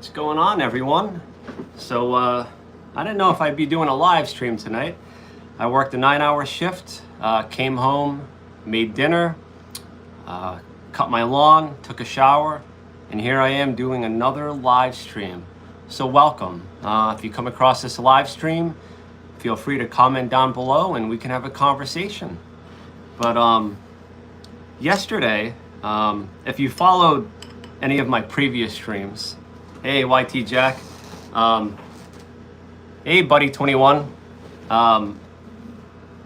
What's going on, everyone? So I didn't know if I'd be doing a live stream tonight. I worked a 9-hour shift, came home, made dinner, cut my lawn, took a shower, and here I am doing another live stream. So welcome. If you come across this live stream, feel free to comment down below and we can have a conversation. But yesterday, if you followed any of my previous streams, hey YT Jack, hey Buddy 21, I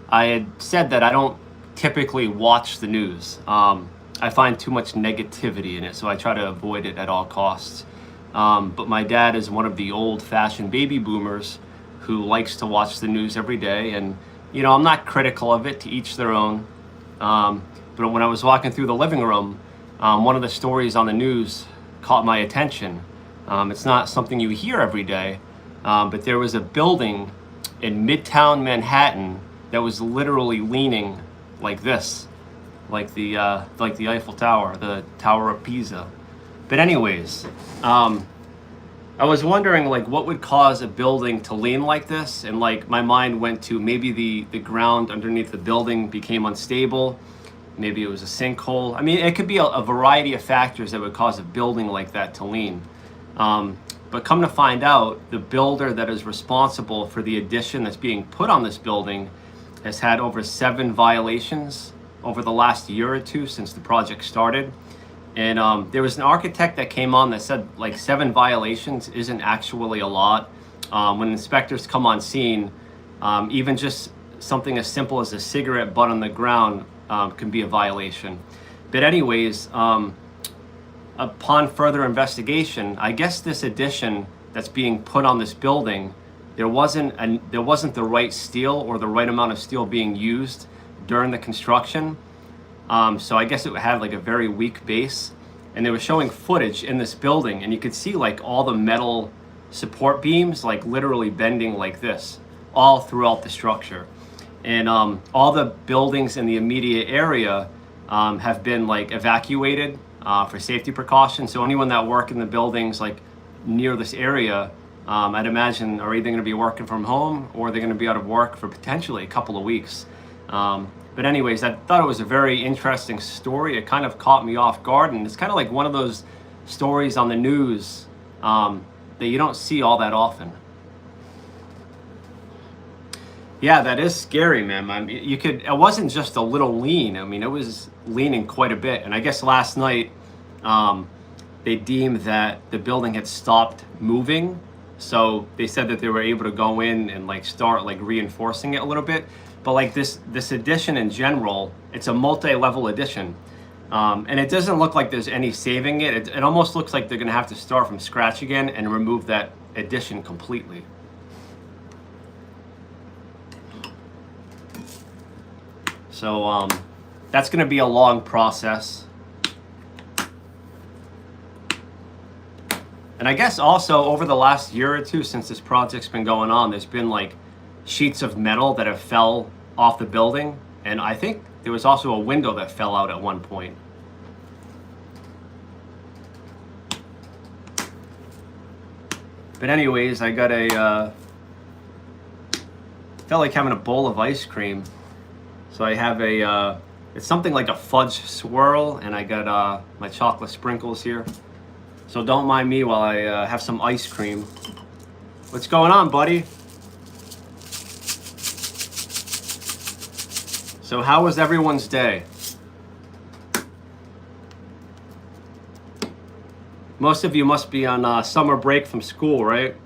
had said that I don't typically watch the news. I find too much negativity in it, so I try to avoid it at all costs. But my dad is one of the old-fashioned baby boomers who likes to watch the news every day, and you know, I'm not critical of it, to each their own. But when I was walking through the living room, one of the stories on the news caught my attention. It's not something you hear every day, but there was a building in Midtown Manhattan that was literally leaning like this, like the Eiffel Tower, the Tower of Pisa. But anyways, I was wondering like what would cause a building to lean like this, and like my mind went to maybe the ground underneath the building became unstable. Maybe it was a sinkhole. I mean, it could be a variety of factors that would cause a building like that to lean. But come to find out, the builder that is responsible for the addition that's being put on this building has had over 7 violations over the last year or two since the project started. And there was an architect that came on that said like 7 violations isn't actually a lot. When inspectors come on scene, even just something as simple as a cigarette butt on the ground can be a violation. But anyways, upon further investigation, I guess this addition that's being put on this building, there wasn't the right steel or the right amount of steel being used during the construction. So I guess it had like a very weak base, and they were showing footage in this building, and you could see like all the metal support beams like literally bending like this all throughout the structure. And all the buildings in the immediate area have been like evacuated for safety precautions. So anyone that work in the buildings like near this area, I'd imagine are either going to be working from home or they're going to be out of work for potentially a couple of weeks. But anyways, I thought it was a very interesting story. It kind of caught me off guard, and it's kind of like one of those stories on the news that you don't see all that often. Yeah, that is scary, man. I mean, it wasn't just a little lean. I mean, it was leaning quite a bit. And I guess last night, they deemed that the building had stopped moving. So they said that they were able to go in and like start like reinforcing it a little bit. But like this addition in general, it's a multi-level addition. And it doesn't look like there's any saving it. It almost looks like they're gonna have to start from scratch again and remove that addition completely. So that's going to be a long process. And I guess also over the last year or two since this project's been going on, there's been like sheets of metal that have fell off the building. And I think there was also a window that fell out at one point. But anyways, I got felt like having a bowl of ice cream. So I have it's something like a fudge swirl, and I got my chocolate sprinkles here. So don't mind me while I have some ice cream. What's going on, buddy? So how was everyone's day? Most of you must be on summer break from school, right?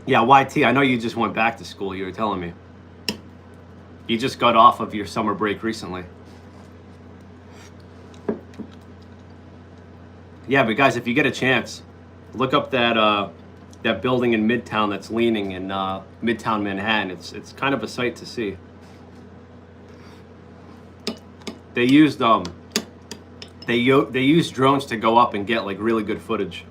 Yeah, YT, I know you just went back to school, you were telling me. You just got off of your summer break recently. Yeah, but guys, if you get a chance, look up that building in Midtown that's leaning in Midtown Manhattan. It's kind of a sight to see. They used drones to go up and get like really good footage.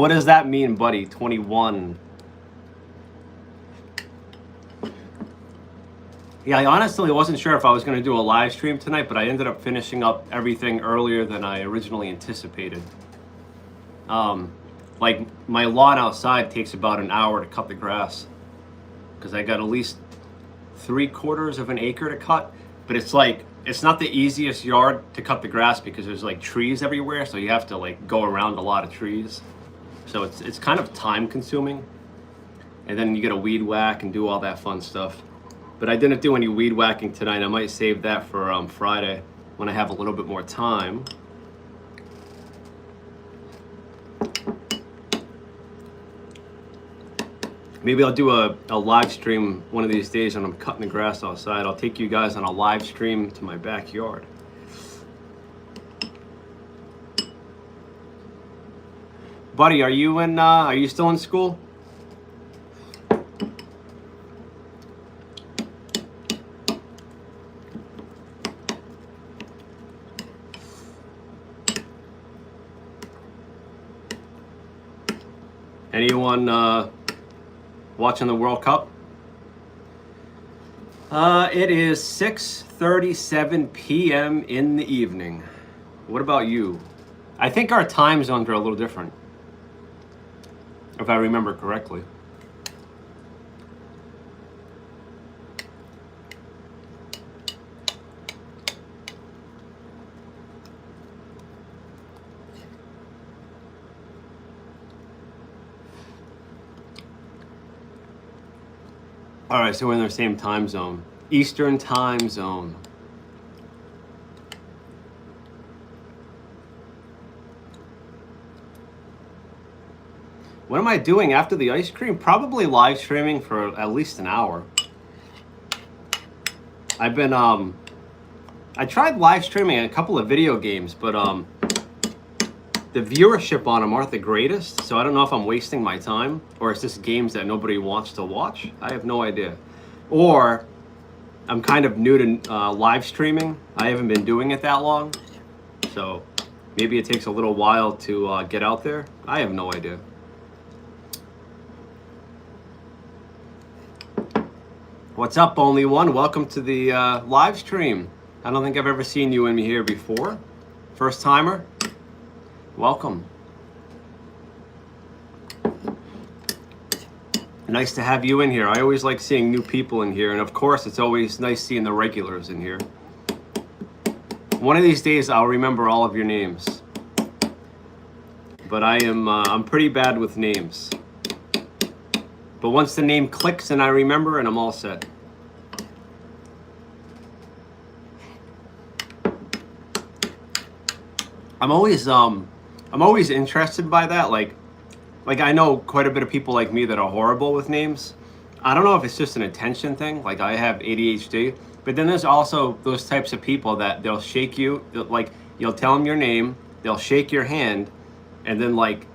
What does that mean, buddy? 21. Yeah, I honestly wasn't sure if I was going to do a live stream tonight, but I ended up finishing up everything earlier than I originally anticipated. Like my lawn outside takes about an hour to cut the grass because I got at least 3/4 of an acre to cut, but it's like, it's not the easiest yard to cut the grass because there's like trees everywhere, so you have to like go around a lot of trees. So it's kind of time consuming, and then you get a weed whack and do all that fun stuff. But I didn't do any weed whacking tonight. I might save that for Friday when I have a little bit more time. Maybe I'll do a live stream one of these days when I'm cutting the grass outside. I'll take you guys on a live stream to my backyard. Buddy, are you still in school? Anyone watching the World Cup? It is 6:37 p.m. in the evening. What about you? I think our time zones are a little different, if I remember correctly. All right, so we're in the same time zone. Eastern time zone. What am I doing after the ice cream? Probably live streaming for at least an hour. I've been, I tried live streaming a couple of video games, but the viewership on them aren't the greatest, so I don't know if I'm wasting my time or it's just games that nobody wants to watch. I have no idea. Or I'm kind of new to live streaming. I haven't been doing it that long, so maybe it takes a little while to get out there. I have no idea. What's up, only one? Welcome to the live stream. I don't think I've ever seen you in here before. First timer? Welcome. Nice to have you in here. I always like seeing new people in here, and of course it's always nice seeing the regulars in here. One of these days I'll remember all of your names, but I'm pretty bad with names. But once the name clicks and I remember it, I'm all set. I'm always interested by that. Like I know quite a bit of people like me that are horrible with names. I don't know if it's just an attention thing. Like I have ADHD, but then there's also those types of people that they'll shake you. Like you'll tell them your name, they'll shake your hand, and then like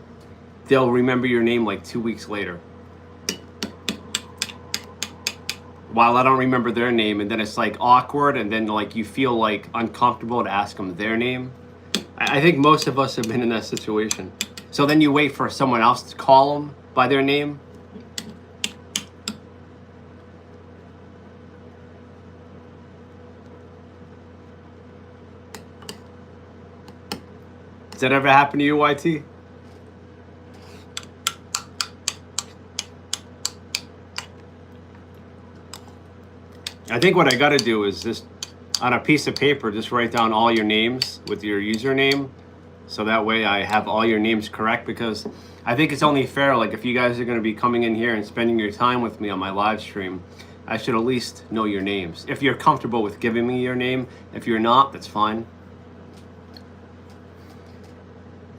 they'll remember your name like 2 weeks later. While I don't remember their name, and then it's like awkward, and then like you feel like uncomfortable to ask them their name. I think most of us have been in that situation. So then you wait for someone else to call them by their name. Does that ever happen to you, YT? I think what I gotta do is just on a piece of paper, just write down all your names with your username. So that way I have all your names correct, because I think it's only fair, like if you guys are gonna be coming in here and spending your time with me on my live stream, I should at least know your names. If you're comfortable with giving me your name. If you're not, that's fine.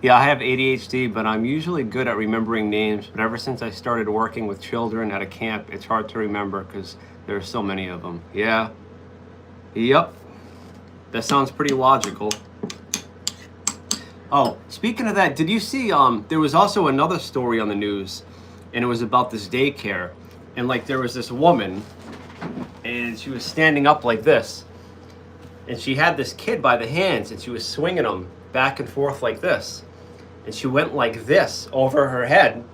Yeah, I have ADHD, but I'm usually good at remembering names. But ever since I started working with children at a camp, it's hard to remember because there are so many of them. Yeah. Yep. That sounds pretty logical. Oh, speaking of that, did you see, there was also another story on the news, and it was about this daycare. And like there was this woman, and she was standing up like this, and she had this kid by the hands, and she was swinging him back and forth like this. and she went like this over her head,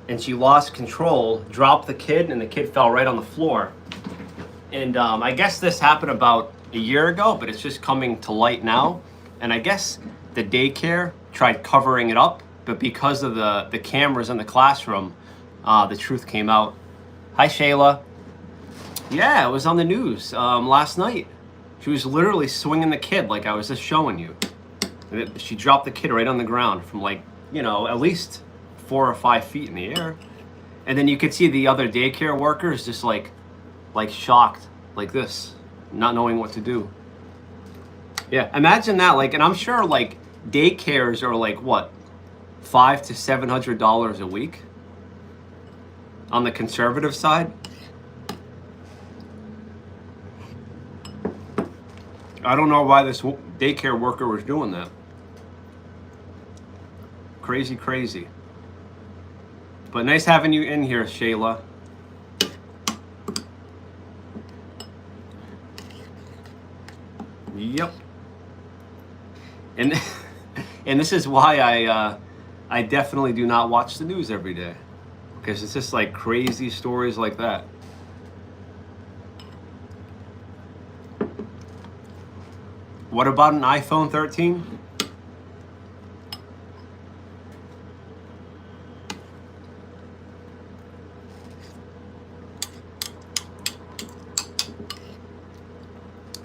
and she lost control, dropped the kid, and the kid fell right on the floor. And I guess this happened about a year ago, but it's just coming to light now. And I guess the daycare tried covering it up, but because of the cameras in the classroom, the truth came out. Hi, Shayla. Yeah, it was on the news last night. She was literally swinging the kid like I was just showing you. She dropped the kid right on the ground from like, at least 4 or 5 feet in the air. And then you could see the other daycare workers just like shocked like this, not knowing what to do. Yeah, imagine that. Like, and I'm sure like daycares are like what, $500 to $700 a week on the conservative side. I don't know why this daycare worker was doing that. Crazy, crazy. But nice having you in here, Shayla. Yep. And and this is why I definitely do not watch the news every day, because it's just like crazy stories like that. What about an iPhone 13?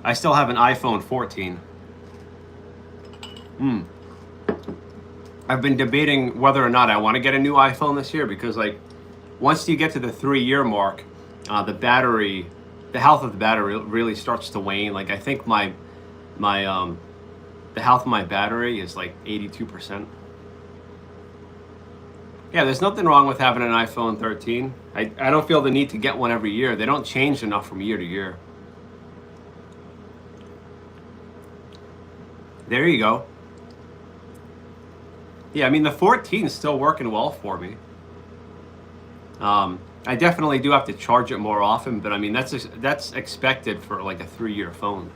I still have an iPhone 14. I've been debating whether or not I want to get a new iPhone this year, because like once you get to the 3-year mark, the health of the battery really starts to wane. Like I think the health of my battery is like 82%. Yeah, there's nothing wrong with having an iPhone 13. I don't feel the need to get one every year. They don't change enough from year to year. There you go. Yeah, I mean the 14 is still working well for me. I definitely do have to charge it more often, but I mean that's expected for like a 3-year phone.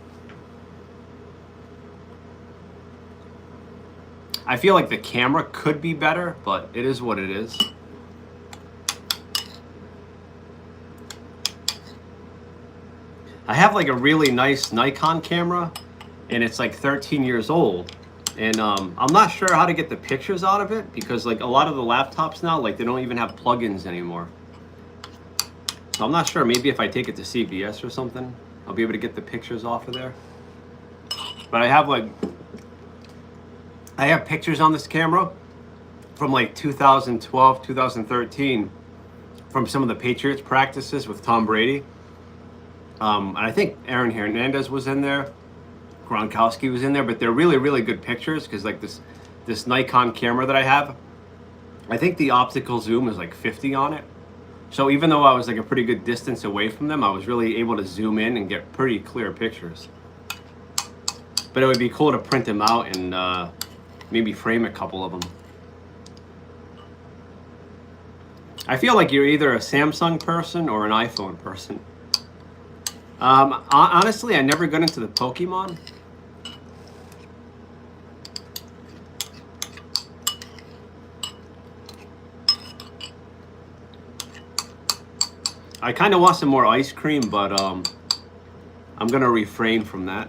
I feel like the camera could be better, but it is what it is. I have like a really nice Nikon camera, and it's like 13 years old. And I'm not sure how to get the pictures out of it, because like a lot of the laptops now, like they don't even have plugins anymore. So I'm not sure, maybe if I take it to CVS or something, I'll be able to get the pictures off of there. But I have pictures on this camera from like 2012, 2013, from some of the Patriots practices with Tom Brady. And I think Aaron Hernandez was in there, Gronkowski was in there, but they're really, really good pictures, because like this Nikon camera that I have, I think the optical zoom is like 50 on it. So even though I was like a pretty good distance away from them, I was really able to zoom in and get pretty clear pictures. But it would be cool to print them out and maybe frame a couple of them. I feel like you're either a Samsung person or an iPhone person. Honestly, I never got into the Pokemon. I kind of want some more ice cream, but I'm gonna refrain from that.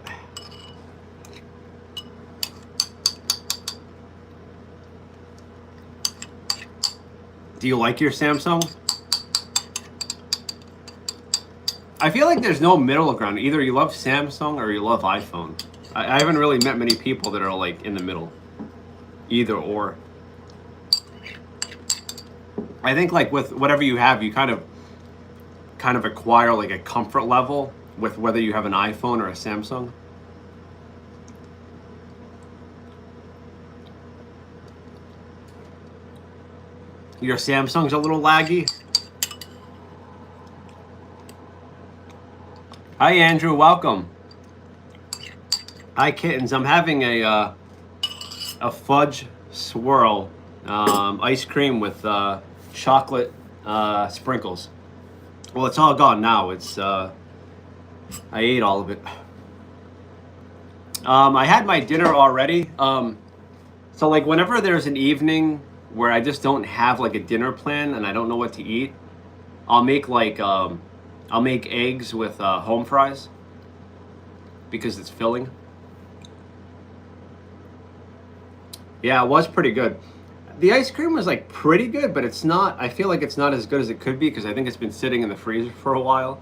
Do you like your Samsung? I feel like there's no middle ground. Either you love Samsung or you love iPhone. I haven't really met many people that are like in the middle. Either or. I think like with whatever you have, you kind of acquire like a comfort level with whether you have an iPhone or a Samsung. Your Samsung's a little laggy. Hi Andrew, welcome. Hi kittens. I'm having a fudge swirl ice cream with chocolate sprinkles. Well, it's all gone now. It's I ate all of it. I had my dinner already. So like whenever there's an evening where I just don't have like a dinner plan and I don't know what to eat, I'll make I'll make eggs with home fries because it's filling. Yeah, it was pretty good. The ice cream was like pretty good, but it's not. I feel like it's not as good as it could be because I think it's been sitting in the freezer for a while.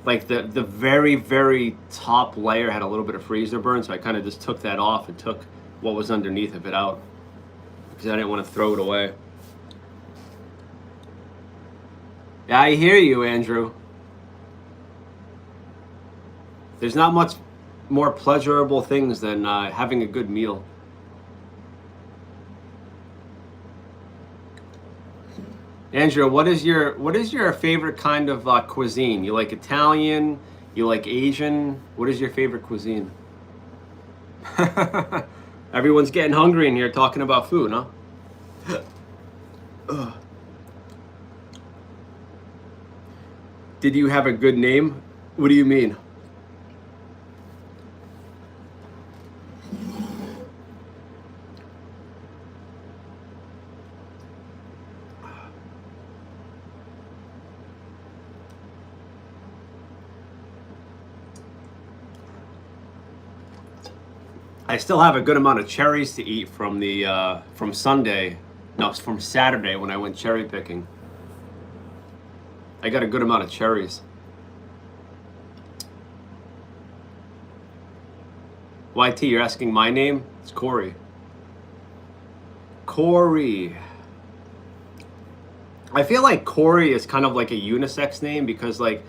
Like the very top layer had a little bit of freezer burn, so I kind of just took that off and took what was underneath of it out because I didn't want to throw it away. Yeah, I hear you, Andrew. There's not much more pleasurable things than having a good meal. Andrew, what is your favorite kind of cuisine? You like Italian? You like Asian? What is your favorite cuisine? Everyone's getting hungry in here talking about food, huh? Did you have a good name? What do you mean? I still have a good amount of cherries to eat from the from Sunday. No, it's from Saturday when I went cherry picking. I got a good amount of cherries. YT, you're asking my name? It's Corey. Corey. I feel like Corey is kind of like a unisex name because like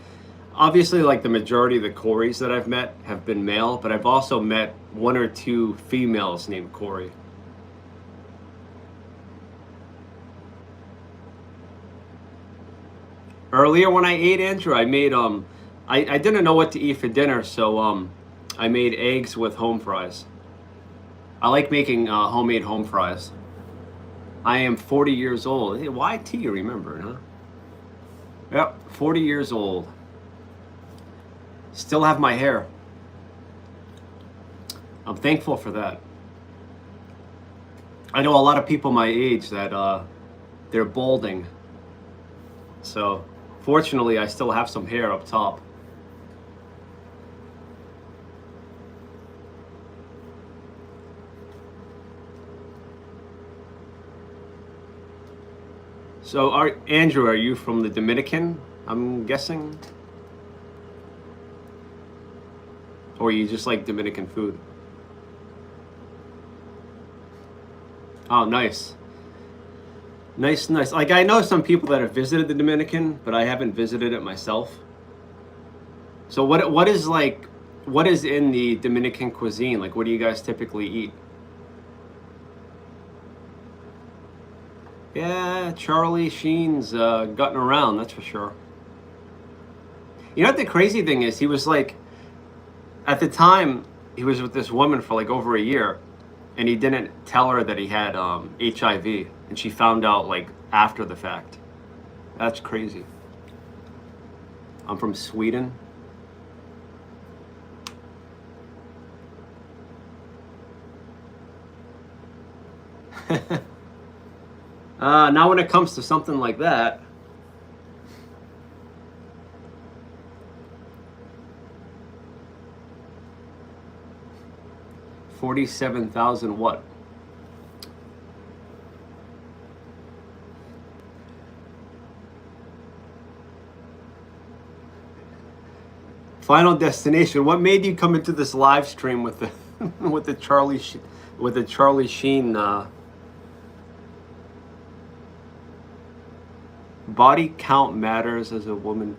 obviously like the majority of the Corys that I've met have been male, but I've also met one or two females named Corey. Earlier when I ate, Andrew, I made I didn't know what to eat for dinner, so I made eggs with home fries. I like making homemade home fries. I am 40 years old. Hey, YT, you remember, huh? Yep, 40 years old. Still have my hair. I'm thankful for that. I know a lot of people my age that they're balding. So fortunately, I still have some hair up top. So Andrew, are you from the Dominican, I'm guessing? Or you just like Dominican food? Oh, nice. Nice. Like I know some people that have visited the Dominican, but I haven't visited it myself. So what is in the Dominican cuisine? Like what do you guys typically eat? Yeah, Charlie Sheen's gotten around, that's for sure. You know what the crazy thing is? He was like, at the time, he was with this woman for like over a year, and he didn't tell her that he had HIV, and she found out like after the fact. That's crazy. I'm from Sweden. Now when it comes to something like that, $47,000 what? Final Destination. What made you come into this live stream with the with the Charlie Sheen body count matters as a woman?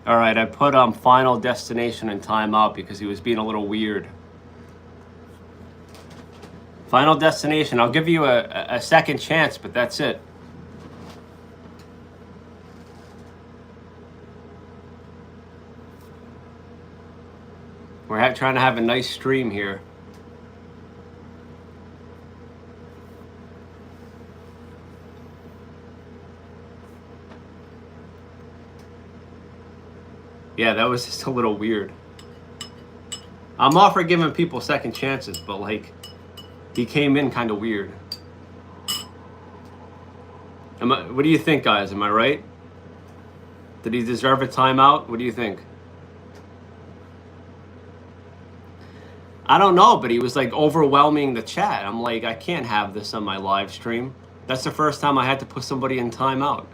All right, I put Final Destination in timeout because he was being a little weird. Final Destination, I'll give you a second chance, but that's it. We're trying to have a nice stream here. Yeah, that was just a little weird. I'm all for giving people second chances, but like, he came in kind of weird. What do you think, guys? Am I right? Did he deserve a timeout? What do you think? I don't know, but he was like overwhelming the chat. I'm like, I can't have this on my live stream. That's the first time I had to put somebody in timeout.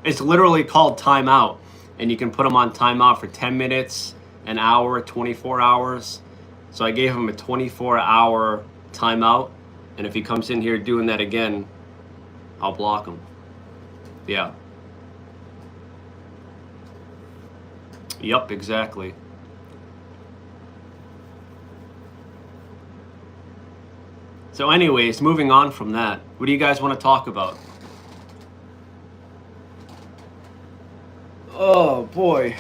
It's literally called timeout, and you can put them on timeout for 10 minutes, an hour, 24 hours. So I gave him a 24-hour timeout, and if he comes in here doing that again, I'll block him. Yeah. Yup, exactly. So anyways, moving on from that, what do you guys want to talk about? Oh boy.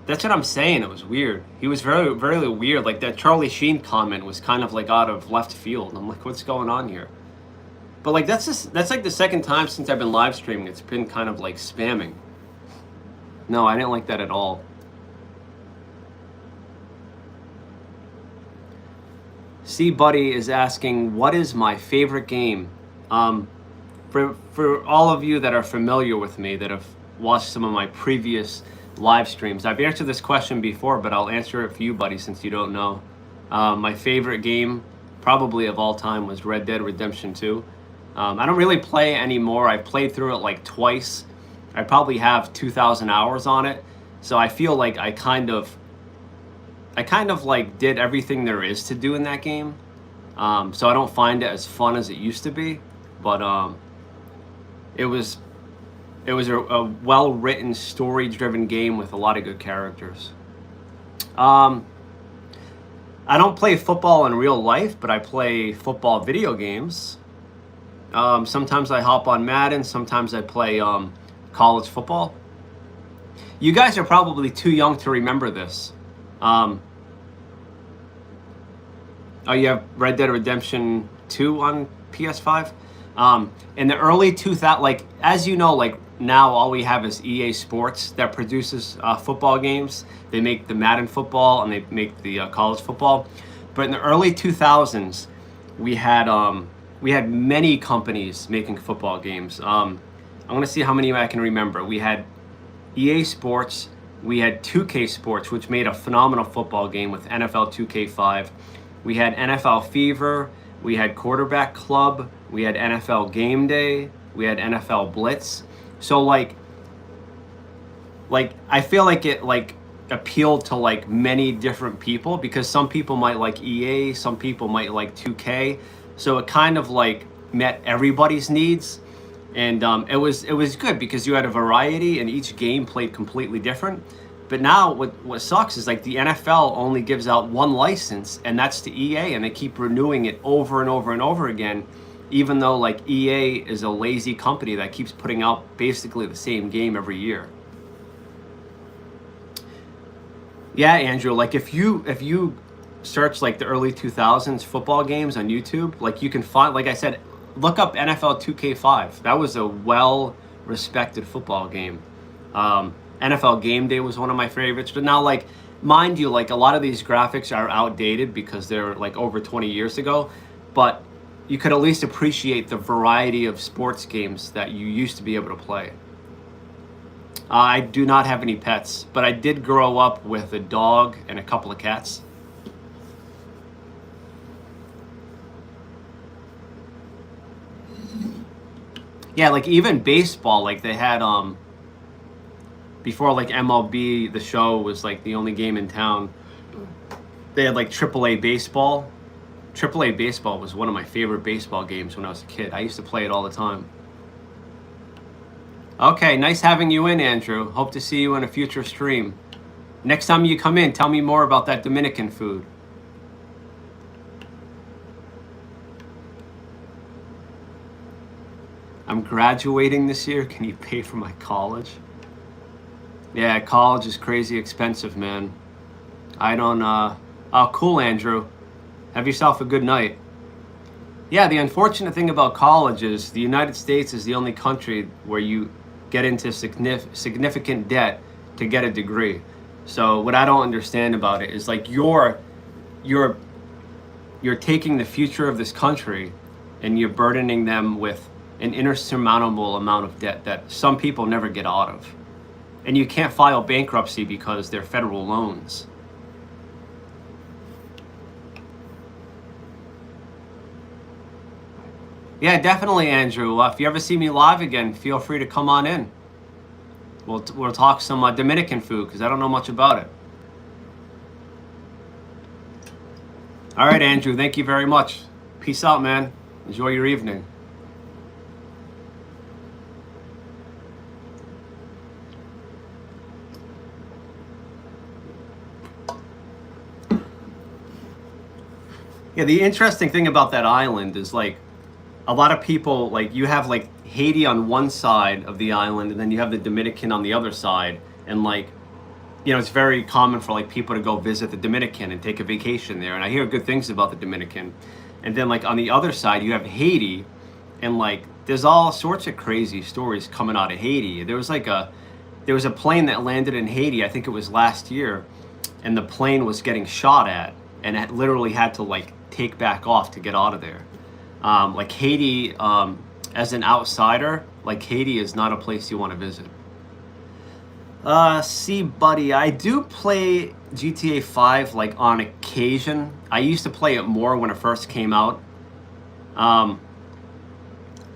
That's what I'm saying. It was weird. He was very, very weird. Like that Charlie Sheen comment was kind of like out of left field. I'm like, what's going on here? But like that's like the second time since I've been live streaming. It's been kind of like spamming. No, I didn't like that at all. C Buddy is asking, what is my favorite game? For all of you that are familiar with me, that have watched some of my previous live streams, I've answered this question before, but I'll answer it for you, buddy, since you don't know. My favorite game, probably of all time, was Red Dead Redemption 2. I don't really play anymore. I played through it like twice. I probably have 2,000 hours on it, so I feel like I kind of like did everything there is to do in that game. So I don't find it as fun as it used to be, but it was a well-written, story-driven game with a lot of good characters. I don't play football in real life, but I play football video games. Sometimes I hop on Madden, sometimes I play college football. You guys are probably too young to remember this. Oh, you have Red Dead Redemption 2 on PS5? In the early 2000s, like, as you know, like, now all we have is EA Sports that produces football games. They make the Madden football and they make the college football. But in the early 2000s, we had many companies making football games. I want to see how many I can remember. We had EA Sports, we had 2K Sports, which made a phenomenal football game with NFL 2K5. We had NFL Fever, we had Quarterback Club, we had NFL Game Day, we had NFL Blitz. So like I feel like it like appealed to like many different people, because some people might like EA, some people might like 2K. So it kind of like met everybody's needs. And it was good because you had a variety and each game played completely different. But now what sucks is like the NFL only gives out one license, and that's to EA, and they keep renewing it over and over and over again, even though like EA is a lazy company that keeps putting out basically the same game every year. Yeah, Andrew, like if you search like the early 2000s football games on YouTube, like you can find, like I said, look up NFL 2K5. That was a well-respected football game. NFL Game Day was one of my favorites. But now, like, mind you, like a lot of these graphics are outdated because they're like over 20 years ago. But you could at least appreciate the variety of sports games that you used to be able to play. I do not have any pets, but I did grow up with a dog and a couple of cats. Yeah, like even baseball, like they had before like MLB, the show was like the only game in town. They had like AAA baseball, AAA baseball was one of my favorite baseball games when I was a kid. I used to play it all the time. Okay, nice having you in, Andrew. Hope to see you in a future stream. Next time you come in, tell me more about that Dominican food. I'm graduating this year. Can you pay for my college? Yeah, college is crazy expensive, man. I don't, oh, cool, Andrew. Have yourself a good night. Yeah, the unfortunate thing about college is the United States is the only country where you get into significant debt to get a degree. So what I don't understand about it is like you're taking the future of this country and you're burdening them with an insurmountable amount of debt that some people never get out of. And you can't file bankruptcy because they're federal loans. Yeah, definitely, Andrew. If you ever see me live again, feel free to come on in. We'll talk some Dominican food because I don't know much about it. All right, Andrew. Thank you very much. Peace out, man. Enjoy your evening. Yeah, the interesting thing about that island is like a lot of people, like you have like Haiti on one side of the island and then you have the Dominican on the other side, and like, you know, it's very common for like people to go visit the Dominican and take a vacation there, and I hear good things about the Dominican. And then like on the other side you have Haiti, and like there's all sorts of crazy stories coming out of Haiti. There was a plane that landed in Haiti, I think it was last year, and the plane was getting shot at and it literally had to like take back off to get out of there. Like Haiti, as an outsider, like Haiti is not a place you want to visit. See, buddy, I do play GTA 5 like on occasion. I used to play it more when it first came out.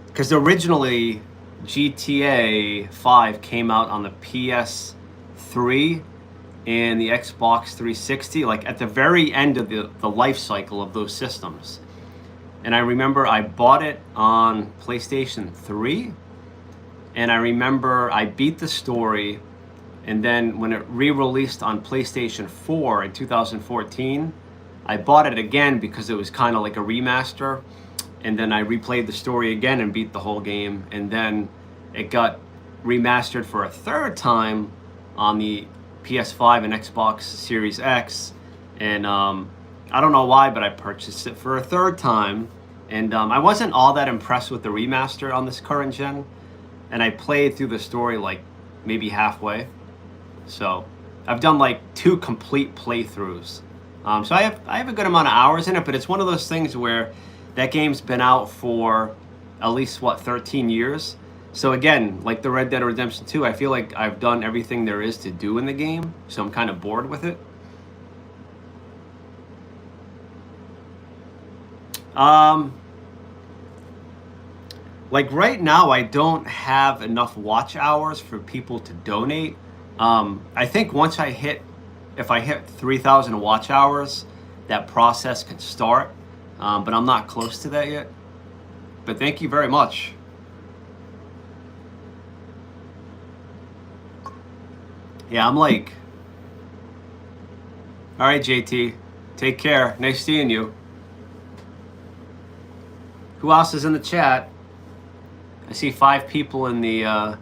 Because originally GTA 5 came out on the PS3 and the Xbox 360, like at the very end of the life cycle of those systems. And I remember I bought it on PlayStation 3, and I remember I beat the story, and then when it re-released on PlayStation 4 in 2014, I bought it again because it was kind of like a remaster, and then I replayed the story again and beat the whole game, and then it got remastered for a third time on the PS5 and Xbox Series X, and I don't know why, but I purchased it for a third time, and I wasn't all that impressed with the remaster on this current gen, and I played through the story like maybe halfway. So I've done like 2 complete playthroughs. So I have a good amount of hours in it, but it's one of those things where that game's been out for at least 13 years. So again, like the Red Dead Redemption 2, I feel like I've done everything there is to do in the game, so I'm kind of bored with it. Like right now, I don't have enough watch hours for people to donate. I think once if I hit 3,000 watch hours, that process can start, but I'm not close to that yet. But thank you very much. Yeah, I'm like, all right, JT, take care. Nice seeing you. Who else is in the chat? I see 5 people in the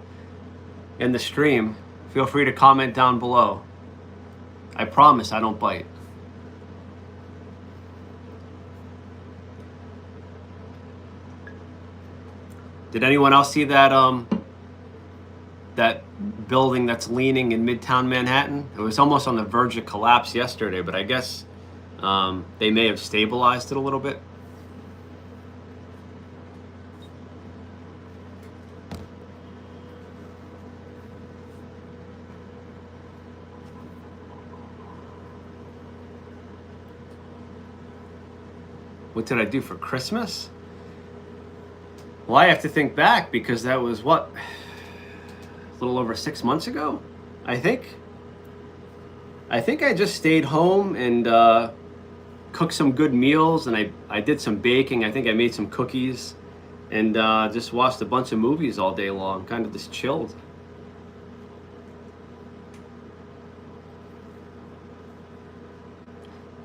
stream. Feel free to comment down below. I promise I don't bite. Did anyone else see that that building that's leaning in Midtown Manhattan? It was almost on the verge of collapse yesterday, but I guess they may have stabilized it a little bit. What did I do for Christmas? Well, I have to think back because that was what? A little over 6 months ago, I think. I think I just stayed home and got cooked some good meals, and I did some baking. I think I made some cookies, and just watched a bunch of movies all day long. Kind of just chilled.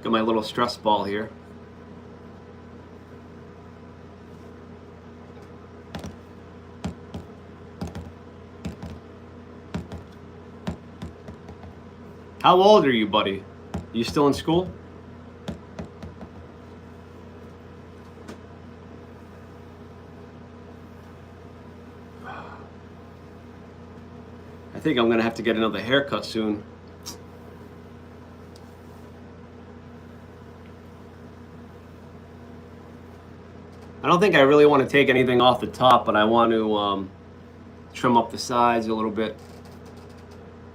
Got my little stress ball here. How old are you, buddy? You still in school? I think I'm gonna have to get another haircut soon. I don't think I really want to take anything off the top, but I want to trim up the sides a little bit.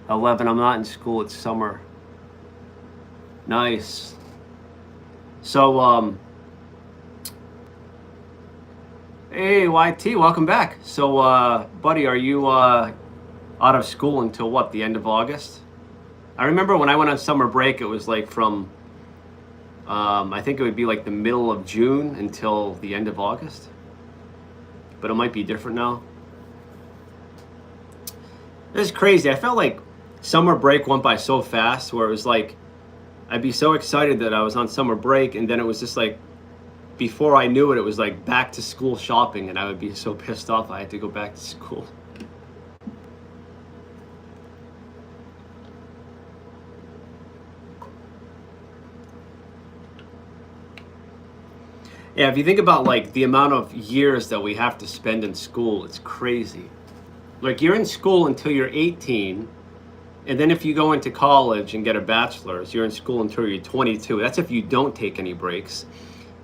11, I'm not in school, it's summer. Nice. So, hey, YT, welcome back. So, buddy, are you out of school until what, the end of August? I remember when I went on summer break, it was like from, I think it would be like the middle of June until the end of August. But it might be different now. This is crazy. I felt like summer break went by so fast, where it was like I'd be so excited that I was on summer break, and then it was just like before I knew it, it was like back to school shopping, and I would be so pissed off I had to go back to school. Yeah, if you think about like the amount of years that we have to spend in school, it's crazy. Like you're in school until you're 18. And then if you go into college and get a bachelor's, you're in school until you're 22. That's if you don't take any breaks.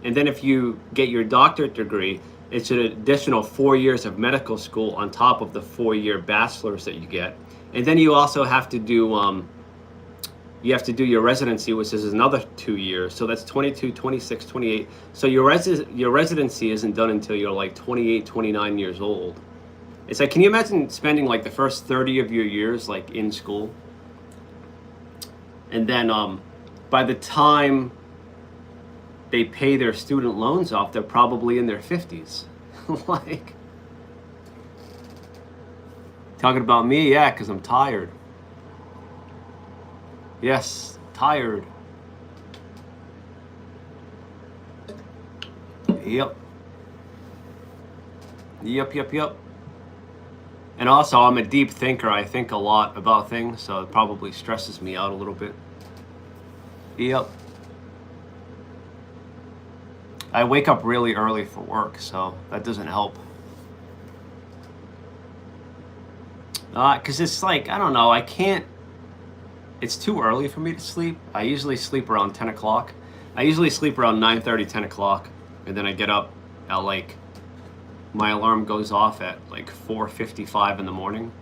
And then if you get your doctorate degree, it's an additional 4 years of medical school on top of the 4-year bachelor's that you get. And then you also have to do your residency, which is another 2 years. So that's 22, 26, 28. So your residency isn't done until you're like 28, 29 years old. It's like, can you imagine spending like the first 30 of your years like in school? And then by the time they pay their student loans off, they're probably in their 50s. Like, talking about me? Yeah, because I'm tired. Yes, tired. Yep. Yep. And also, I'm a deep thinker. I think a lot about things, so it probably stresses me out a little bit. Yep. I wake up really early for work, so that doesn't help. Because it's like, I don't know, I can't, it's too early for me to sleep. I usually sleep around 10 o'clock. I usually sleep around 9:30, 10 o'clock, and then I get up at like, my alarm goes off at like 4:55 in the morning.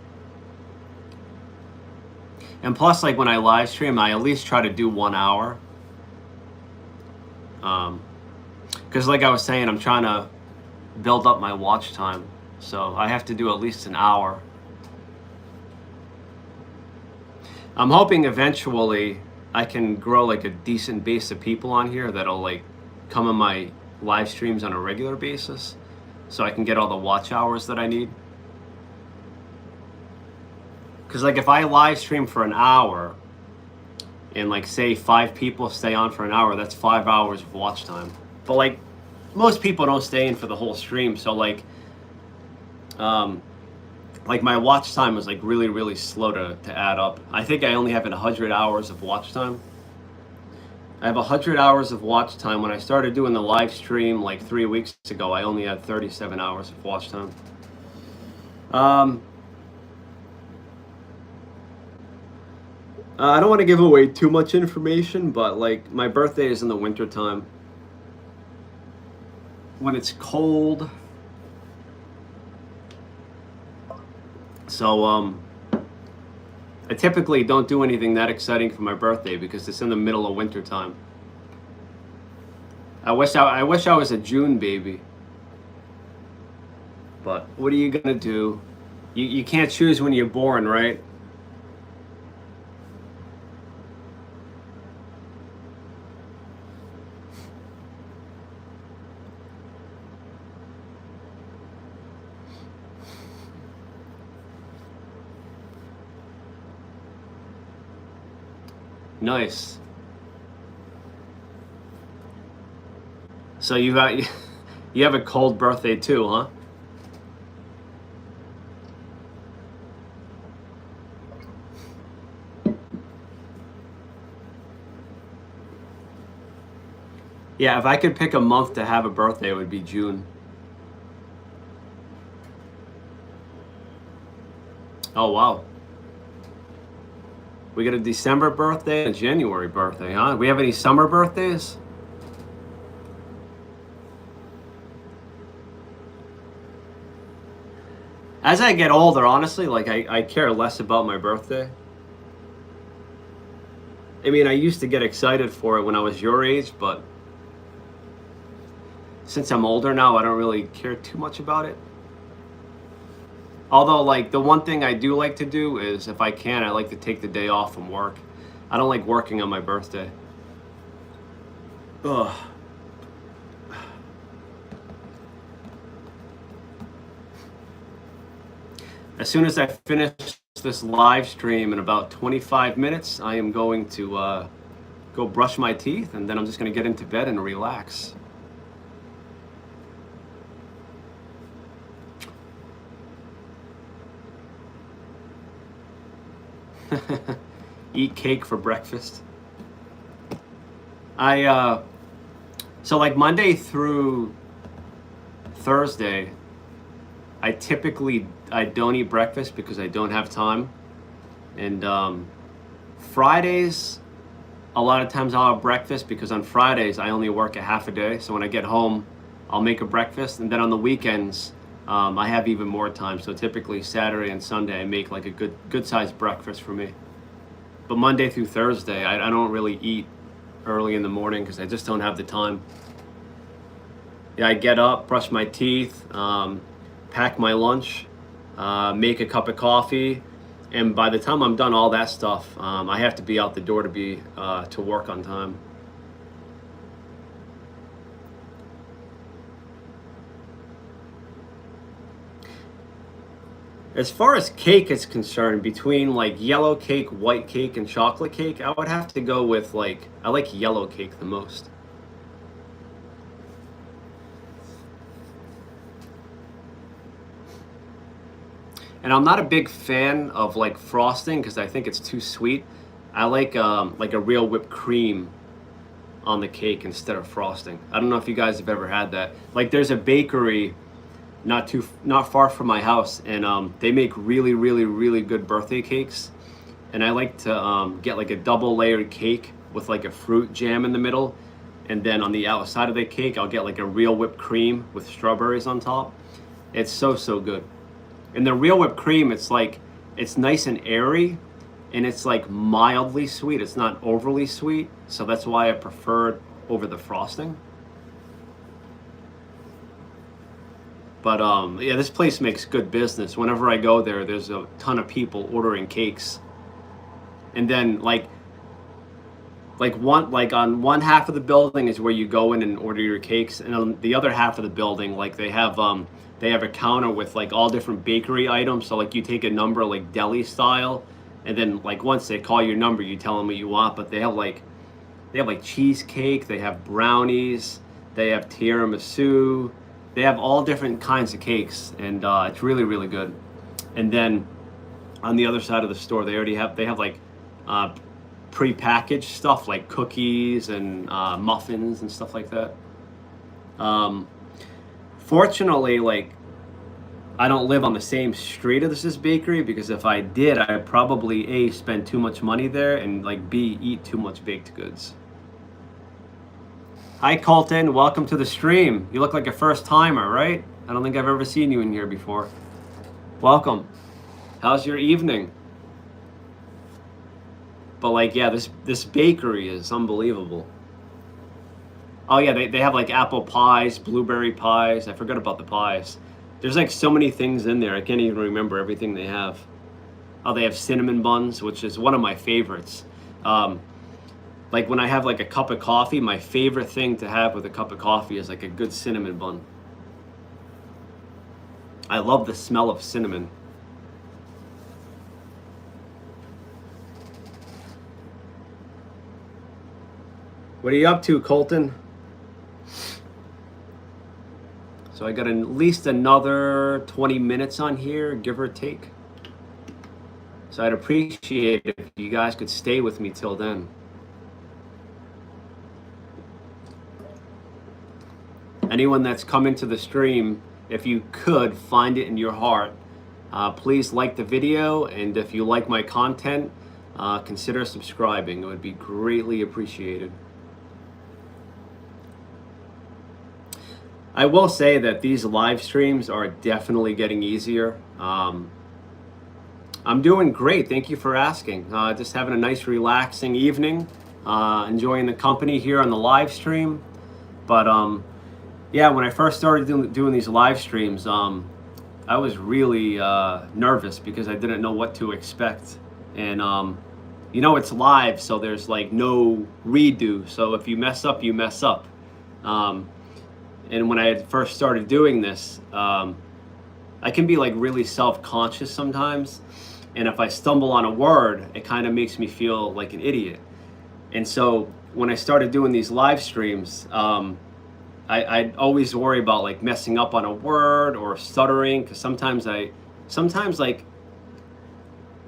And plus, like when I live stream, I at least try to do 1 hour. Because like I was saying, I'm trying to build up my watch time. So I have to do at least an hour. I'm hoping eventually I can grow like a decent base of people on here that'll like come on my live streams on a regular basis, so I can get all the watch hours that I need. Because like if I live stream for an hour and like say 5 people stay on for an hour, that's 5 hours of watch time. But like most people don't stay in for the whole stream, so like my watch time was like really slow to add up. I think I only have 100 hours of watch time. I have 100 hours of watch time. When I started doing the live stream like 3 weeks ago, I only had 37 hours of watch time. I don't want to give away too much information, but like my birthday is in the winter time. When it's cold. So I typically don't do anything that exciting for my birthday because it's in the middle of winter time. I wish I was a June baby. But what are you gonna do? You can't choose when you're born, right? Nice. So you got you have a cold birthday too, huh? Yeah, if I could pick a month to have a birthday, it would be June. Oh wow. We got a December birthday and a January birthday, huh? We have any summer birthdays? As I get older, honestly, like I care less about my birthday. I mean, I used to get excited for it when I was your age, but since I'm older now, I don't really care too much about it. Although, like, the one thing I do like to do is, if I can, I like to take the day off from work. I don't like working on my birthday. Ugh. As soon as I finish this live stream in about 25 minutes, I am going to go brush my teeth, and then I'm just going to get into bed and relax. Eat cake for breakfast. So like Monday through Thursday, I don't eat breakfast because I don't have time. And Fridays, a lot of times I'll have breakfast because on Fridays I only work a half a day. So when I get home, I'll make a breakfast, and then on the weekends I have even more time. So typically Saturday and Sunday I make like a good sized breakfast for me. But Monday through Thursday I don't really eat early in the morning because I just don't have the time. Yeah, I get up, brush my teeth, pack my lunch, make a cup of coffee, and by the time I'm done all that stuff, I have to be out the door to work on time. As far as cake is concerned, between like yellow cake, white cake, and chocolate cake, I would have to go with I like yellow cake the most. And I'm not a big fan of like frosting because I think it's too sweet. I like a real whipped cream on the cake instead of frosting. I don't know if you guys have ever had that. Like there's a bakery not far from my house, and they make really really good birthday cakes. And I like to get like a double layered cake with like a fruit jam in the middle, and then on the outside of the cake I'll get like a real whipped cream with strawberries on top. It's so good. And the real whipped cream, it's nice and airy, and it's like mildly sweet. It's not overly sweet, so that's why I prefer it over the frosting. But yeah, this place makes good business. Whenever I go there, there's a ton of people ordering cakes. And then on one half of the building is where you go in and order your cakes, and on the other half of the building, like they have a counter with like all different bakery items. So like you take a number like deli style, and then like once they call your number, you tell them what you want. But they have like cheesecake, they have brownies, they have tiramisu, they have all different kinds of cakes, and it's really good. And then on the other side of the store, they have like pre-packaged stuff like cookies and muffins and stuff like that. Fortunately, like I don't live on the same street as this bakery, because if I did, I'd probably A, spend too much money there, and like B, eat too much baked goods. Hi Colton, welcome to the stream. You look like a first timer, right? I don't think I've ever seen you in here before. Welcome. How's your evening? But like, yeah, this bakery is unbelievable. Oh yeah, they have like apple pies, blueberry pies. I forgot about the pies. There's like so many things in there. I can't even remember everything they have. Oh, they have cinnamon buns, which is one of my favorites. Like when I have like a cup of coffee, my favorite thing to have with a cup of coffee is like a good cinnamon bun. I love the smell of cinnamon. What are you up to, Colton? So I got at least another 20 minutes on here, give or take. So I'd appreciate it if you guys could stay with me till then. Anyone that's coming to the stream, if you could find it in your heart, please like the video, and if you like my content, consider subscribing. It would be greatly appreciated. I will say that these live streams are definitely getting easier. I'm doing great. Thank you for asking. Just having a nice, relaxing evening. Enjoying the company here on the live stream. But yeah, when I first started doing these live streams, I was really nervous because I didn't know what to expect. And you know, it's live, so there's like no redo. So if you mess up, you mess up. And when I had first started doing this, I can be like really self-conscious sometimes. And if I stumble on a word, it kind of makes me feel like an idiot. And so when I started doing these live streams, I'd always worry about like messing up on a word or stuttering, because sometimes like,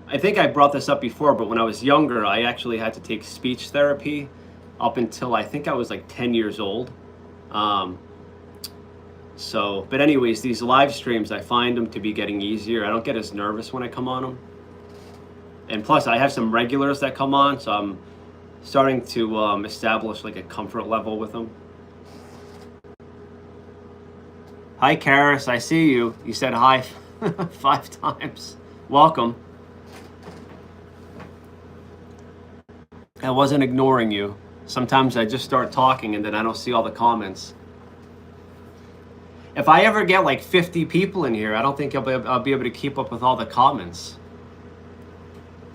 I think I brought this up before, but when I was younger, I actually had to take speech therapy up until I think I was like 10 years old. But anyways, these live streams, I find them to be getting easier. I don't get as nervous when I come on them. And plus, I have some regulars that come on, so I'm starting to establish like a comfort level with them. Hi, Karis, I see you. You said hi 5 times. Welcome. I wasn't ignoring you. Sometimes I just start talking and then I don't see all the comments. If I ever get like 50 people in here, I don't think I'll be able to keep up with all the comments.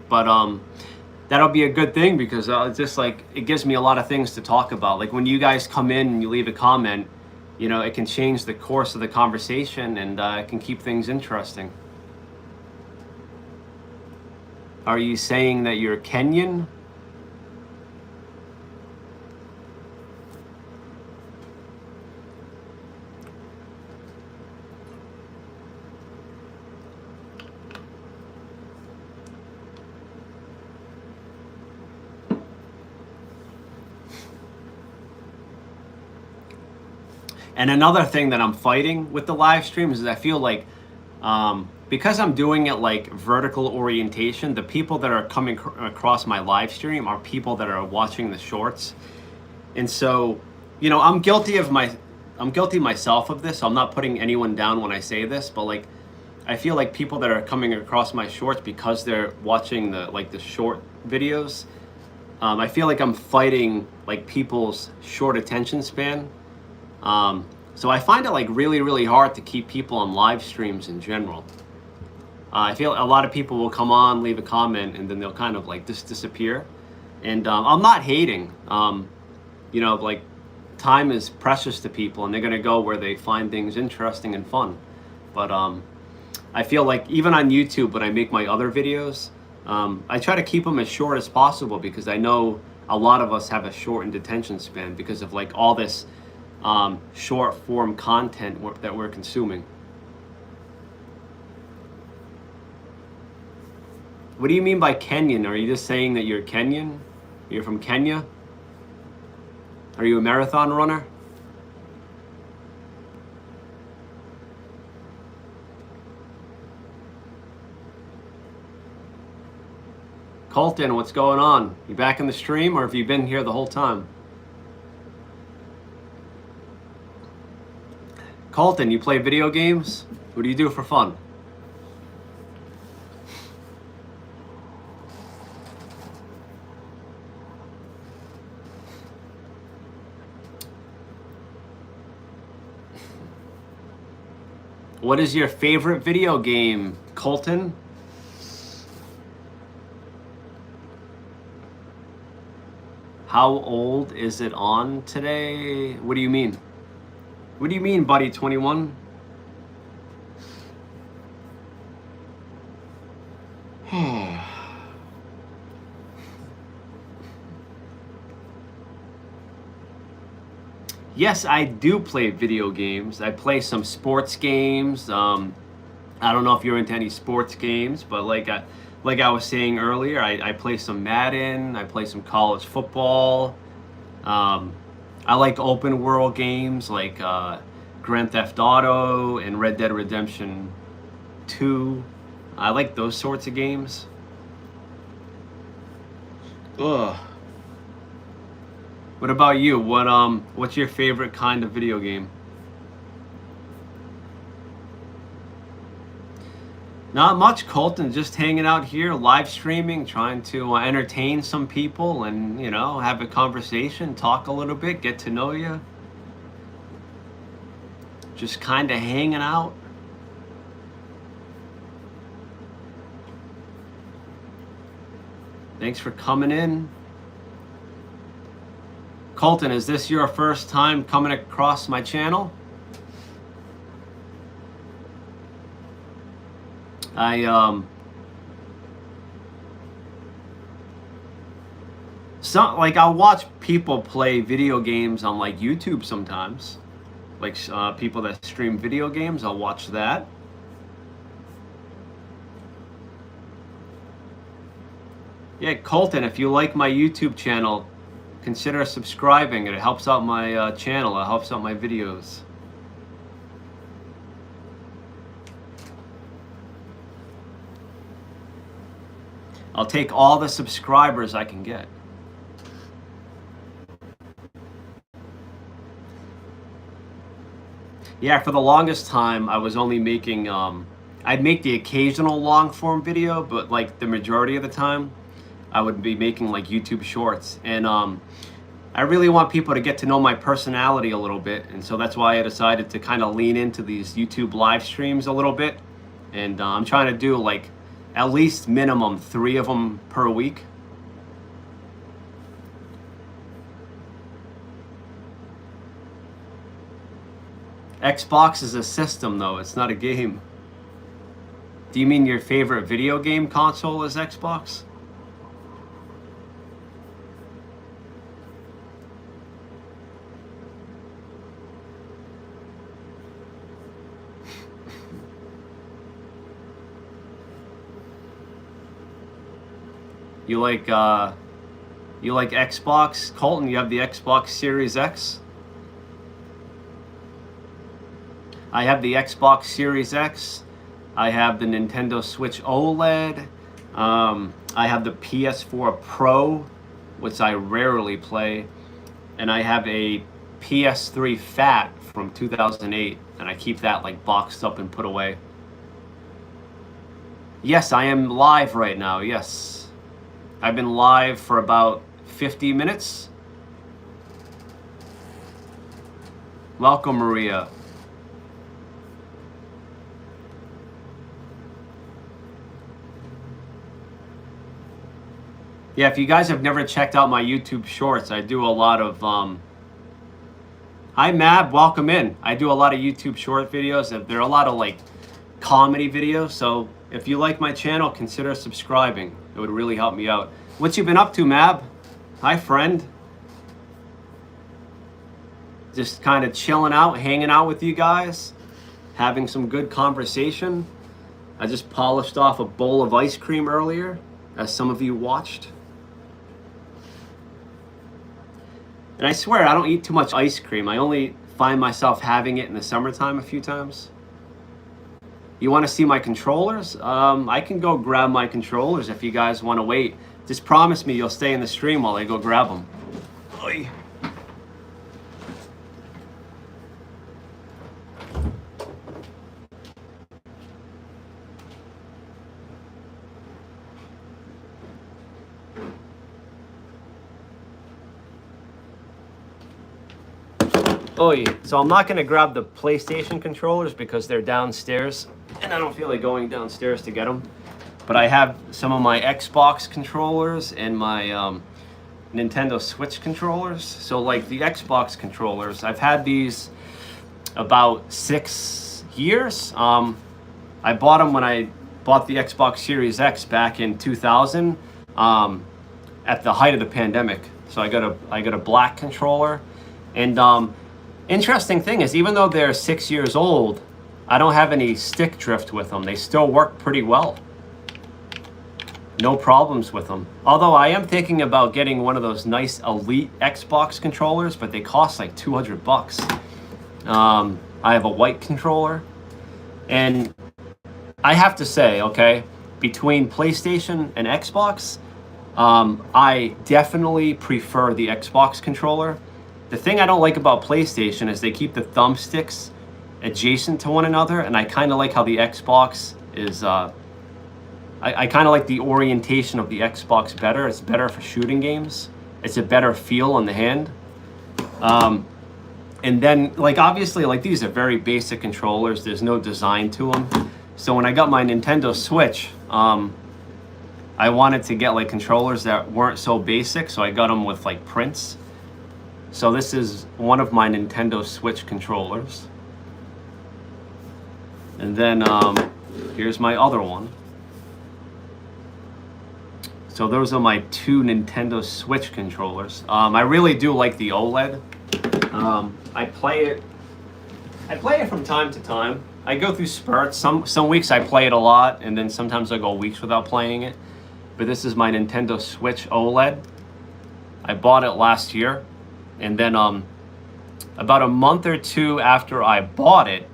But that'll be a good thing, because just like it gives me a lot of things to talk about. Like when you guys come in and you leave a comment, you know, it can change the course of the conversation, and it can keep things interesting. Are you saying that you're Kenyan? And another thing that I'm fighting with the live streams is I feel like because I'm doing it like vertical orientation, the people that are coming across my live stream are people that are watching the shorts. And so, you know, I'm guilty myself of this. So I'm not putting anyone down when I say this, but like I feel like people that are coming across my shorts because they're watching the short videos, I feel like I'm fighting like people's short attention span. So I find it like really, really hard to keep people on live streams in general. I feel a lot of people will come on, leave a comment, and then they'll kind of like just disappear. And I'm not hating. You know, like time is precious to people, and they're gonna go where they find things interesting and fun. But I feel like even on YouTube, when I make my other videos, I try to keep them as short as possible, because I know a lot of us have a shortened attention span because of like all this short form content that we're consuming. What do you mean by Kenyan? Are you just saying that you're Kenyan? You're from Kenya? Are you a marathon runner? Colton, what's going on? You back in the stream, or have you been here the whole time? Colton, you play video games? What do you do for fun? What is your favorite video game, Colton? How old is it on today? What do you mean? What do you mean, buddy 21? Yes, I do play video games. I play some sports games. I don't know if you're into any sports games, but like I was saying earlier, I play some Madden. I play some college football. Um, I like open world games like Grand Theft Auto and Red Dead Redemption 2. I like those sorts of games. Ugh. What about you? What's your favorite kind of video game? Not much, Colton. Just hanging out here, live streaming, trying to entertain some people and, have a conversation, talk a little bit, get to know you. Just kind of hanging out. Thanks for coming in. Colton, is this your first time coming across my channel? I'll watch people play video games on like YouTube sometimes. Like people that stream video games, I'll watch that. Yeah, Colton, if you like my YouTube channel, consider subscribing. It helps out my channel. It helps out my videos. I'll take all the subscribers I can get. Yeah, for the longest time, I was only making, I'd make the occasional long form video, but like the majority of the time, I would be making like YouTube shorts. And I really want people to get to know my personality a little bit. And so that's why I decided to kind of lean into these YouTube live streams a little bit. And I'm trying to do like at least minimum 3 of them per week. Xbox is a system though, it's not a game. Do you mean your favorite video game console is Xbox? You like Xbox? Colton, you have the Xbox Series X? I have the Xbox Series X. I have the Nintendo Switch OLED. I have the PS4 Pro, which I rarely play. And I have a PS3 Fat from 2008, and I keep that like boxed up and put away. Yes, I am live right now, yes. I've been live for about 50 minutes. Welcome, Maria. Yeah, if you guys have never checked out my YouTube shorts, I do a lot of, Hi Mab, welcome in. I do a lot of YouTube short videos. There are a lot of like comedy videos, so if you like my channel, consider subscribing. It would really help me out. What you been up to, Mab? Hi, friend. Just kind of chilling out, hanging out with you guys, having some good conversation. I just polished off a bowl of ice cream earlier, as some of you watched. And I swear, I don't eat too much ice cream. I only find myself having it in the summertime a few times. You want to see my controllers? I can go grab my controllers if you guys want to wait. Just promise me you'll stay in the stream while I go grab them. Oy. So I'm not going to grab the PlayStation controllers because they're downstairs, and I don't feel like going downstairs to get them. But I have some of my Xbox controllers and my Nintendo Switch controllers. So like the Xbox controllers, I've had these about 6 years. I bought them when I bought the Xbox Series X back in 2000 at the height of the pandemic. So I got a black controller, and Interesting thing is, even though they're 6 years old, I don't have any stick drift with them. They still work pretty well. No problems with them. Although I am thinking about getting one of those nice Elite Xbox controllers, but they cost like 200 bucks. I have a white controller, and I have to say, okay, between PlayStation and Xbox, I definitely prefer the Xbox controller. The thing I don't like about PlayStation is they keep the thumbsticks adjacent to one another, and I kind of like how the Xbox is, I kind of like the orientation of the Xbox better. It's better for shooting games. It's a better feel on the hand. And then, like, obviously, like, these are very basic controllers. There's no design to them. So when I got my Nintendo Switch, I wanted to get, like, controllers that weren't so basic, so I got them with, like, prints. So this is one of my Nintendo Switch controllers. And then here's my other one. So those are my two Nintendo Switch controllers. I really do like the OLED. I play it from time to time. I go through spurts. Some weeks I play it a lot, and then sometimes I go weeks without playing it. But this is my Nintendo Switch OLED. I bought it last year, and then about a month or two after I bought it,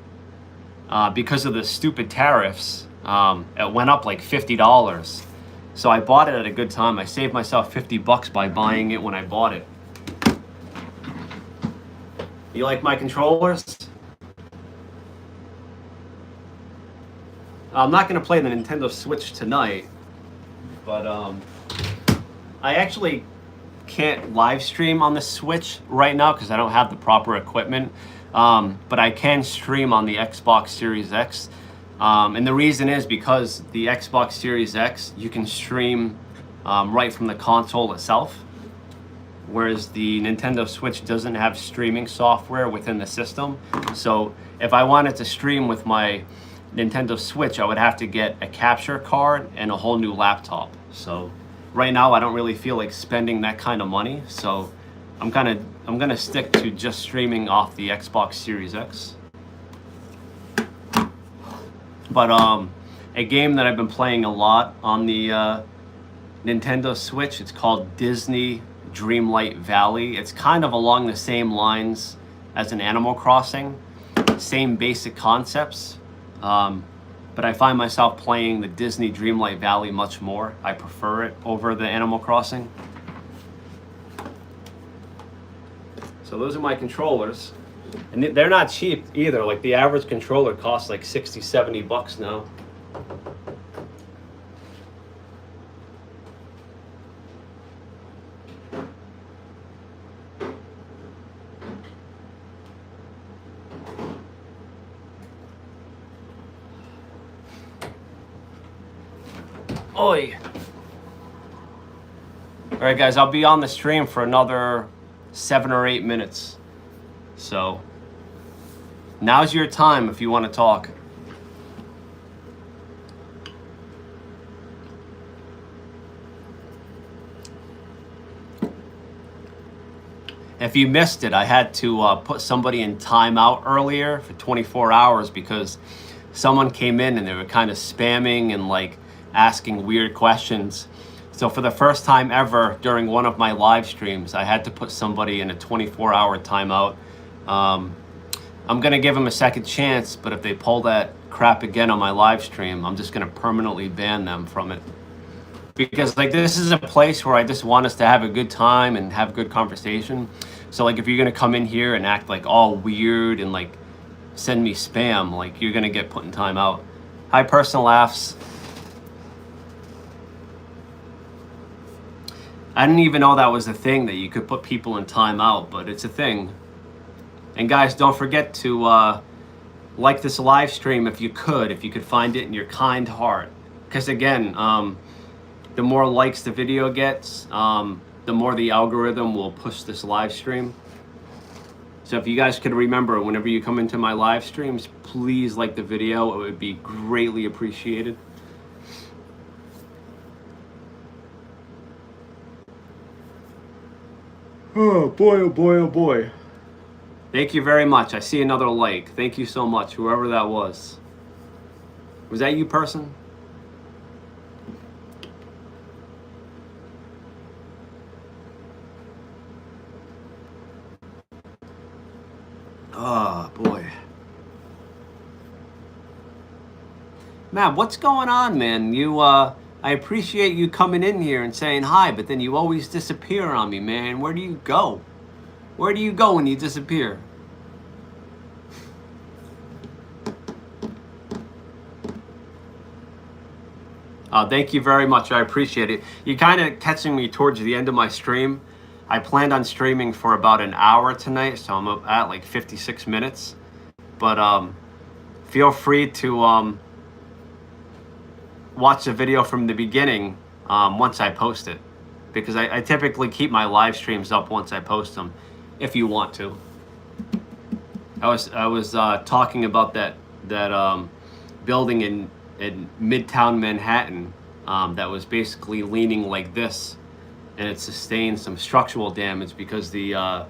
because of the stupid tariffs, it went up like $50. So I bought it at a good time. I saved myself 50 bucks by buying it when I bought it. You like my controllers? I'm not going to play the Nintendo Switch tonight, but I actually can't live stream on the Switch right now because I don't have the proper equipment, but I can stream on the Xbox Series X. And the reason is because the Xbox Series X, you can stream right from the console itself, whereas the Nintendo Switch doesn't have streaming software within the system. So if I wanted to stream with my Nintendo Switch, I would have to get a capture card and a whole new laptop. So right now I don't really feel like spending that kind of money. So I'm gonna stick to just streaming off the Xbox Series X. But a game that I've been playing a lot on the Nintendo Switch, it's called Disney Dreamlight Valley. It's kind of along the same lines as an Animal Crossing, same basic concepts, but I find myself playing the Disney Dreamlight Valley much more. I prefer it over the Animal Crossing. So those are my controllers. And they're not cheap either. Like the average controller costs like 60, 70 bucks now. Oi. All right, guys, I'll be on the stream for another 7 or 8 minutes. So now's your time if you want to talk. If you missed it, I had to put somebody in timeout earlier for 24 hours because someone came in and they were kind of spamming and like asking weird questions. So for the first time ever during one of my live streams, I had to put somebody in a 24-hour timeout. I'm gonna give them a second chance, but if they pull that crap again on my live stream, I'm just gonna permanently ban them from it. Because like this is a place where I just want us to have a good time and have good conversation. So like if you're gonna come in here and act like all weird and like send me spam, like you're gonna get put in timeout. Hi, Personal Laughs. I didn't even know that was a thing, that you could put people in timeout, but it's a thing. And guys, don't forget to like this live stream if you could find it in your kind heart. Because again, the more likes the video gets, the more the algorithm will push this live stream. So if you guys could remember, whenever you come into my live streams, please like the video. It would be greatly appreciated. Oh boy, oh boy, oh boy. Thank you very much. I see another like. Thank you so much, whoever that was. Was that you, person? Oh, boy. Matt, what's going on, man? I appreciate you coming in here and saying hi, but then you always disappear on me, man. Where do you go? Where do you go when you disappear? Thank you very much. I appreciate it. You're kind of catching me towards the end of my stream. I planned on streaming for about an hour tonight, so I'm up at like 56 minutes. But feel free to watch the video from the beginning once I post it, because I typically keep my live streams up once I post them, if you want to. I was talking about that building in Midtown Manhattan that was basically leaning like this, and it sustained some structural damage because the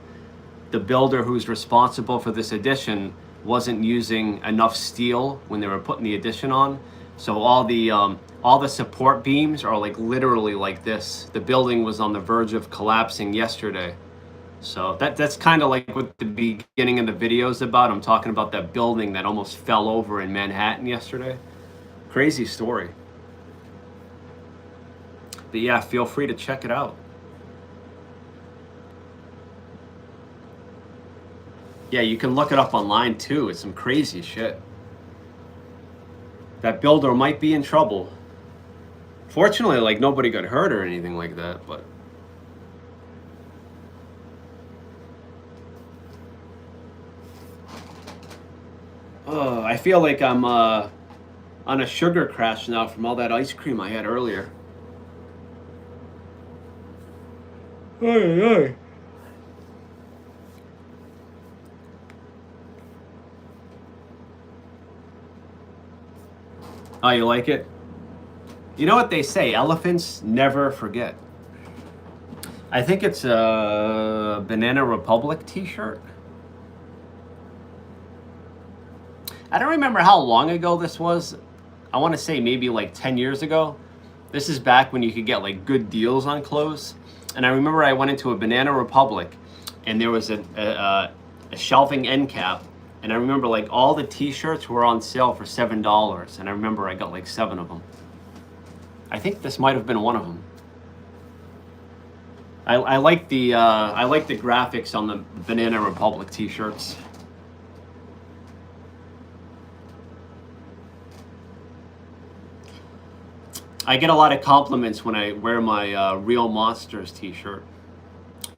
builder who's responsible for this addition wasn't using enough steel when they were putting the addition on. So all the support beams are like literally like this. The building was on the verge of collapsing yesterday. So that's kind of like what the beginning of the video is about. I'm talking about that building that almost fell over in Manhattan yesterday. Crazy story. But yeah, feel free to check it out. Yeah, you can look it up online too. It's some crazy shit. That builder might be in trouble. Fortunately, like nobody got hurt or anything like that, but I feel like I'm on a sugar crash now from all that ice cream I had earlier. Hey. Oh, you like it? You know what they say, elephants never forget. I think it's a Banana Republic t-shirt. I don't remember how long ago this was. I want to say maybe like 10 years ago. This is back when you could get like good deals on clothes. And I remember I went into a Banana Republic and there was a shelving end cap. And I remember like all the t-shirts were on sale for $7. And I remember I got like 7 of them. I think this might have been one of them. I like the graphics on the Banana Republic t-shirts. I get a lot of compliments when I wear my Real Monsters t-shirt.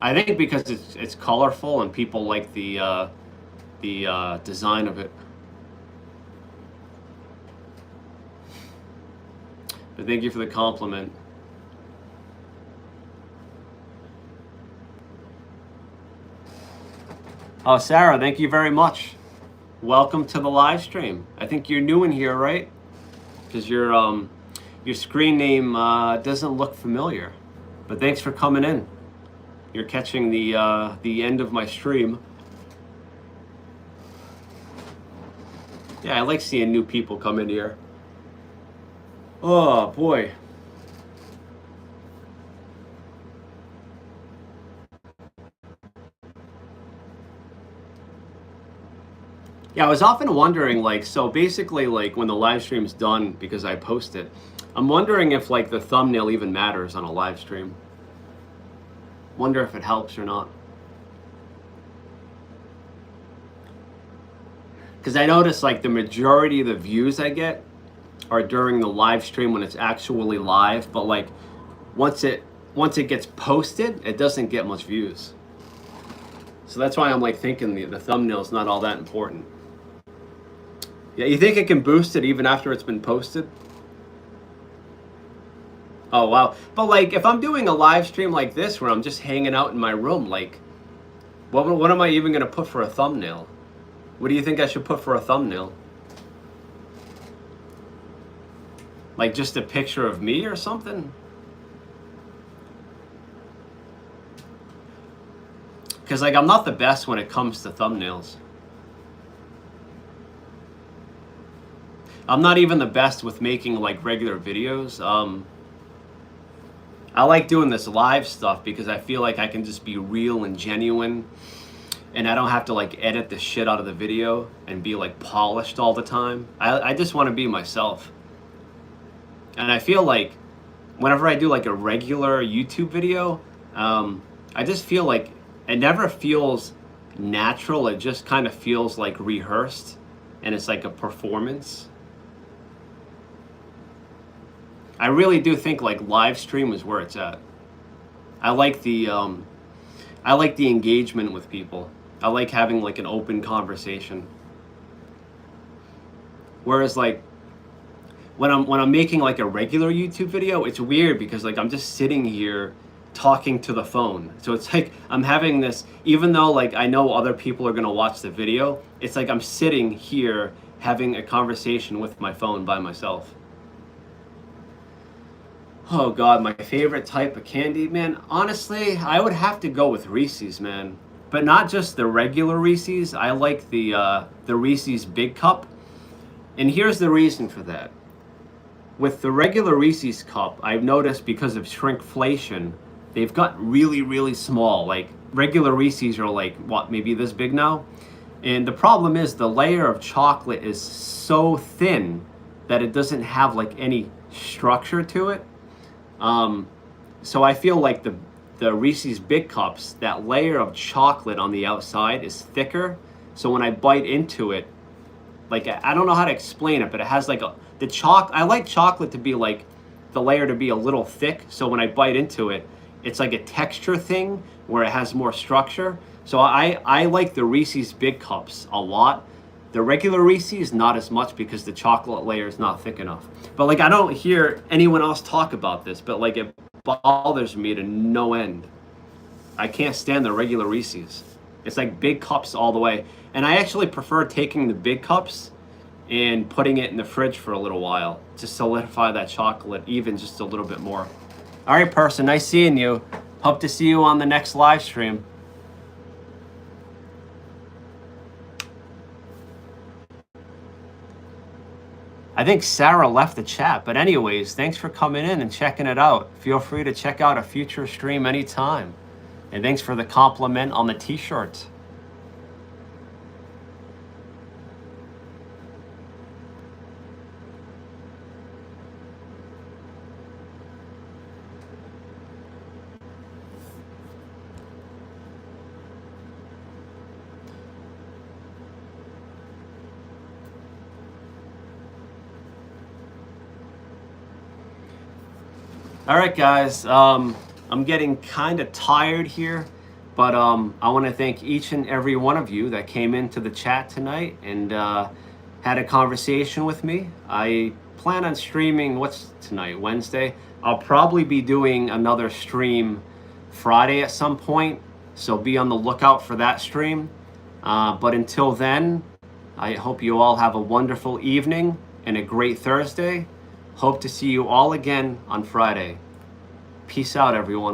I think because it's colorful and people like the design of it. But thank you for the compliment. Oh, Sarah, thank you very much. Welcome to the live stream. I think you're new in here, right? Because your screen name doesn't look familiar. But thanks for coming in. You're catching the end of my stream. Yeah, I like seeing new people come in here. Oh, boy. Yeah, I was often wondering, like, so basically, like, when the live stream's done, because I post it, I'm wondering if, like, the thumbnail even matters on a live stream. Wonder if it helps or not. Because I notice, like, the majority of the views I get are during the live stream when it's actually live, but, like, once it gets posted, it doesn't get much views. So that's why I'm, like, thinking the thumbnail's not all that important. Yeah, you think it can boost it even after it's been posted? Oh, wow. But, like, if I'm doing a live stream like this where I'm just hanging out in my room, like, what am I even going to put for a thumbnail? What do you think I should put for a thumbnail? Like, just a picture of me or something? Because like I'm not the best when it comes to thumbnails. I'm not even the best with making like regular videos. I like doing this live stuff because I feel like I can just be real and genuine, and I don't have to like edit the shit out of the video and be like polished all the time. I just want to be myself. And I feel like whenever I do like a regular YouTube video, I just feel like it never feels natural. It just kind of feels like rehearsed, and it's like a performance. I really do think like live stream is where it's at. I like the engagement with people. I like having like an open conversation. Whereas like when I'm making like a regular YouTube video, it's weird because like I'm just sitting here talking to the phone. So it's like I'm having this, even though like I know other people are gonna watch the video, it's like I'm sitting here having a conversation with my phone by myself. Oh God, my favorite type of candy, man. Honestly, I would have to go with Reese's, man. But not just the regular Reese's. I like the Reese's Big Cup. And here's the reason for that. With the regular Reese's cup, I've noticed because of shrinkflation, they've got really, really small. Like regular Reese's are like, what, maybe this big now? And the problem is the layer of chocolate is so thin that it doesn't have like any structure to it. So I feel like the Reese's Big Cups, that layer of chocolate on the outside is thicker. So when I bite into it, like I don't know how to explain it, but it has like I like chocolate to be like the layer to be a little thick. So when I bite into it, it's like a texture thing where it has more structure. So I like the Reese's Big Cups a lot. The regular Reese's, not as much because the chocolate layer is not thick enough. But like I don't hear anyone else talk about this, but like it bothers me to no end. I can't stand the regular Reese's. It's like big cups all the way. And I actually prefer taking the big cups and putting it in the fridge for a little while to solidify that chocolate even just a little bit more. All right, person, nice seeing you. Hope to see you on the next live stream. I think Sarah left the chat, but anyways, thanks for coming in and checking it out. Feel free to check out a future stream anytime. And thanks for the compliment on the t-shirt. All right, guys, I'm getting kind of tired here, but I want to thank each and every one of you that came into the chat tonight and had a conversation with me. I plan on streaming, what's tonight, Wednesday? I'll probably be doing another stream Friday at some point, so be on the lookout for that stream. But until then, I hope you all have a wonderful evening and a great Thursday. Hope to see you all again on Friday. Peace out, everyone.